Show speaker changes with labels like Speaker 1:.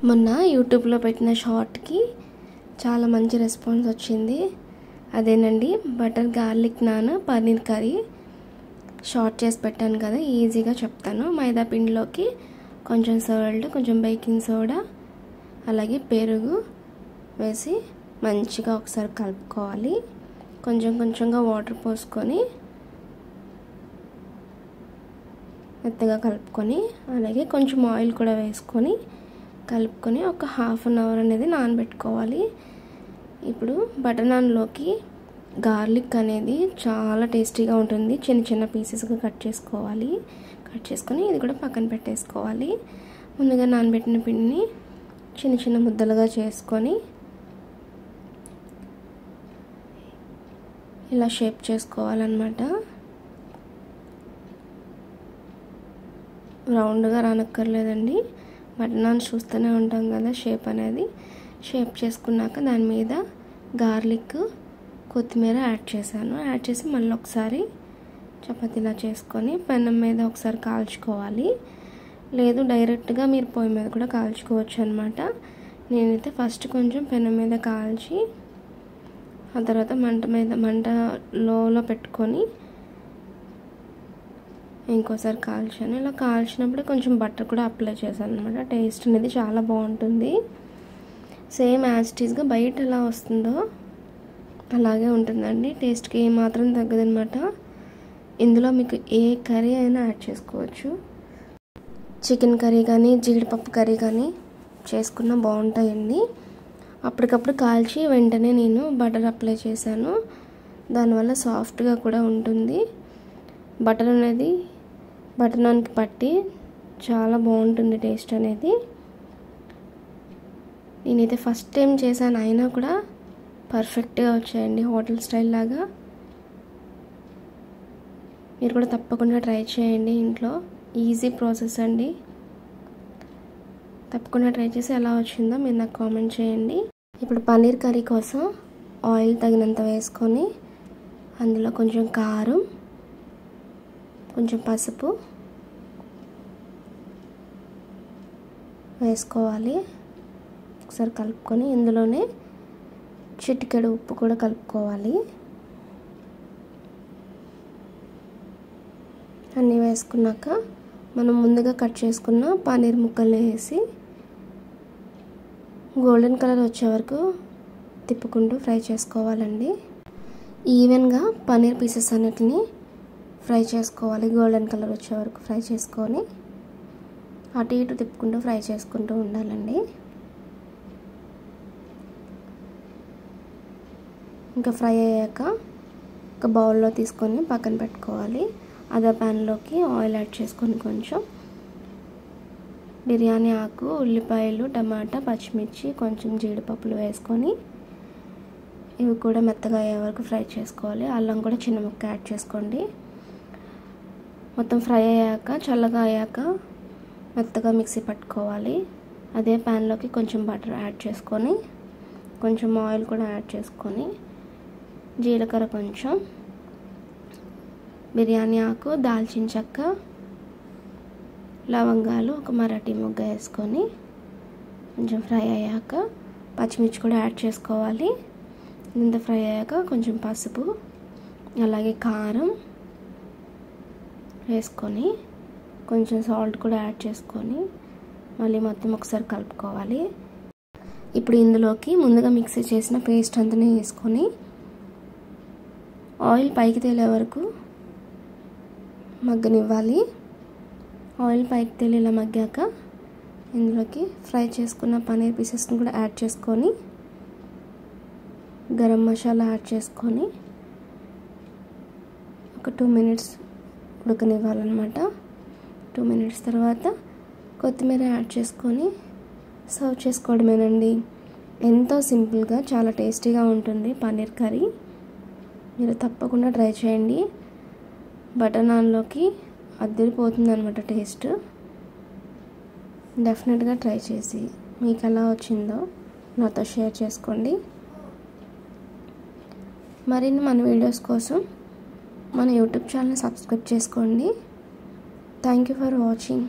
Speaker 1: మొన్న యూట్యూబ్లో పెట్టిన షార్ట్కి చాలా మంచి రెస్పాన్స్ వచ్చింది. అదేనండి butter garlic non paneer curry short చేసి పెట్టాను కదా, ఈజీగా చెప్తాను. మైదా పిండిలోకి కొంచెం సాల్ట్, కొంచెం బేకింగ్ సోడా, అలాగే పెరుగు వేసి మంచిగా ఒకసారి కలుపుకోవాలి. కొంచెం కొంచెంగా వాటర్ పోసుకొని మెత్తగా కలుపుకొని, అలాగే కొంచెం ఆయిల్ కూడా వేసుకొని కలుపుకొని ఒక హాఫ్ అన్ అవర్ అనేది నానబెట్టుకోవాలి. ఇప్పుడు బటర్ నాన్లోకి గార్లిక్ అనేది చాలా టేస్టీగా ఉంటుంది. చిన్న చిన్న పీసెస్గా కట్ చేసుకోవాలి. కట్ చేసుకొని ఇది కూడా పక్కన పెట్టేసుకోవాలి. ముందుగా నానబెట్టిన పిండిని చిన్న చిన్న ముద్దలుగా చేసుకొని ఇలా షేప్ చేసుకోవాలన్నమాట. రౌండ్గా రానక్కర్లేదండి. బటర్ నాన్ చూస్తూనే ఉంటాం కదా షేప్ అనేది. షేప్ చేసుకున్నాక దాని మీద గార్లిక్, కొత్తిమీర యాడ్ చేశాను. యాడ్ చేసి మళ్ళీ ఒకసారి చపాతీలా చేసుకొని పెనం మీద ఒకసారి కాల్చుకోవాలి. లేదు డైరెక్ట్గా మీరు పొయ్యి మీద కూడా కాల్చుకోవచ్చు అనమాట. నేనైతే ఫస్ట్ కొంచెం పెనం మీద కాల్చి ఆ తర్వాత మంట లోలో పెట్టుకొని ఇంకోసారి కాల్చాను. ఇలా కాల్చినప్పుడు కొంచెం బటర్ కూడా అప్లై చేశాను అనమాట. టేస్ట్ అనేది చాలా బాగుంటుంది. సేమ్ యాజ్ ఇట్ ఈస్గా బయట ఎలా వస్తుందో అలాగే ఉంటుందండి. టేస్ట్కి ఏమాత్రం తగ్గదనమాట. ఇందులో మీకు ఏ కర్రీ అయినా యాడ్ చేసుకోవచ్చు. చికెన్ కర్రీ కానీ జీడిపప్పు కర్రీ కానీ చేసుకున్నా బాగుంటాయండి. అప్పటికప్పుడు కాల్చి వెంటనే నేను బటర్ అప్లై చేశాను. దానివల్ల సాఫ్ట్గా కూడా ఉంటుంది. బటర్ అనేది బటర్ నాన్కి పట్టి చాలా బాగుంటుంది టేస్ట్ అనేది. నేనైతే ఫస్ట్ టైం చేశాను, అయినా కూడా పర్ఫెక్ట్గా వచ్చాయండి, హోటల్ స్టైల్ లాగా. మీరు కూడా తప్పకుండా ట్రై చేయండి ఇంట్లో. ఈజీ ప్రాసెస్ అండి. తప్పకుండా ట్రై చేసి ఎలా వచ్చిందో మీరు నాకు కామెంట్ చేయండి. ఇప్పుడు పన్నీర్ కర్రీ కోసం ఆయిల్ తగినంత వేసుకొని అందులో కొంచెం కారం, కొంచెం పసుపు వేసుకోవాలి. ఒకసారి కలుపుకొని ఇందులోనే చిటికెడు ఉప్పు కూడా కలుపుకోవాలి. అన్నీ వేసుకున్నాక మనం ముందుగా కట్ చేసుకున్న పన్నీర్ ముక్కల్ని వేసి గోల్డెన్ కలర్ వచ్చే వరకు తిప్పుకుంటూ ఫ్రై చేసుకోవాలండి. ఈవెన్గా పన్నీర్ పీసెస్ అన్నిటిని ఫ్రై చేసుకోవాలి. గోల్డెన్ కలర్ వచ్చే వరకు ఫ్రై చేసుకొని అటు ఇటు తిప్పుకుంటూ ఫ్రై చేసుకుంటూ ఉండాలండి. ఇంకా ఫ్రై అయ్యాక ఒక బౌల్లో తీసుకొని పక్కన పెట్టుకోవాలి. అదే ప్యాన్లోకి ఆయిల్ యాడ్ చేసుకొని కొంచెం బిర్యానీ ఆకు, ఉల్లిపాయలు, టమాటా, పచ్చిమిర్చి, కొంచెం జీడిపప్పులు వేసుకొని ఇవి కూడా మెత్తగా అయ్యే వరకు ఫ్రై చేసుకోవాలి. అల్లం కూడా చిన్న ముక్క యాడ్ చేసుకోండి. మొత్తం ఫ్రై అయ్యాక చల్లగా అయ్యాక మెత్తగా మిక్సీ పట్టుకోవాలి. అదే ప్యాన్లోకి కొంచెం బటర్ యాడ్ చేసుకొని కొంచెం ఆయిల్ కూడా యాడ్ చేసుకొని జీలకర్ర, కొంచెం బిర్యానీ ఆకు, దాల్చిన చెక్క, లవంగాలు, ఒక మరాఠీ మొగ్గ వేసుకొని కొంచెం ఫ్రై అయ్యాక పచ్చిమిర్చి కూడా యాడ్ చేసుకోవాలి. ఇంత ఫ్రై అయ్యాక కొంచెం పసుపు, అలాగే కారం వేసుకొని కొంచెం సాల్ట్ కూడా యాడ్ చేసుకొని మళ్ళీ మొత్తం ఒకసారి కలుపుకోవాలి. ఇప్పుడు ఇందులోకి ముందుగా మిక్సీ చేసిన పేస్ట్ అంతా వేసుకొని ఆయిల్ పైకి తేలే వరకు మగ్గనివ్వాలి. ఆయిల్ పైకి తేలి ఇలా మగ్గాక ఇందులోకి ఫ్రై చేసుకున్న పన్నీర్ పీసెస్ని కూడా యాడ్ చేసుకొని గరం మసాలా యాడ్ చేసుకొని ఒక 2 మినిట్స్ ఉడకనివ్వాలన్నమాట. 2 మినిట్స్ తర్వాత కొత్తిమీర యాడ్ చేసుకొని సర్వ్ చేసుకోవడమేనండి. ఎంతో సింపుల్గా చాలా టేస్టీగా ఉంటుంది పన్నీర్ కర్రీ. మీరు తప్పకుండా ట్రై చేయండి. బటర్ నాన్లోకి అదిరిపోతుంది అనమాట టేస్ట్. డెఫినెట్గా ట్రై చేసి మీకు ఎలా వచ్చిందో నాతో షేర్ చేసుకోండి. మరిన్ని మన వీడియోస్ కోసం మన యూట్యూబ్ ఛానల్ సబ్స్క్రైబ్ చేసుకోండి. Thank you for watching.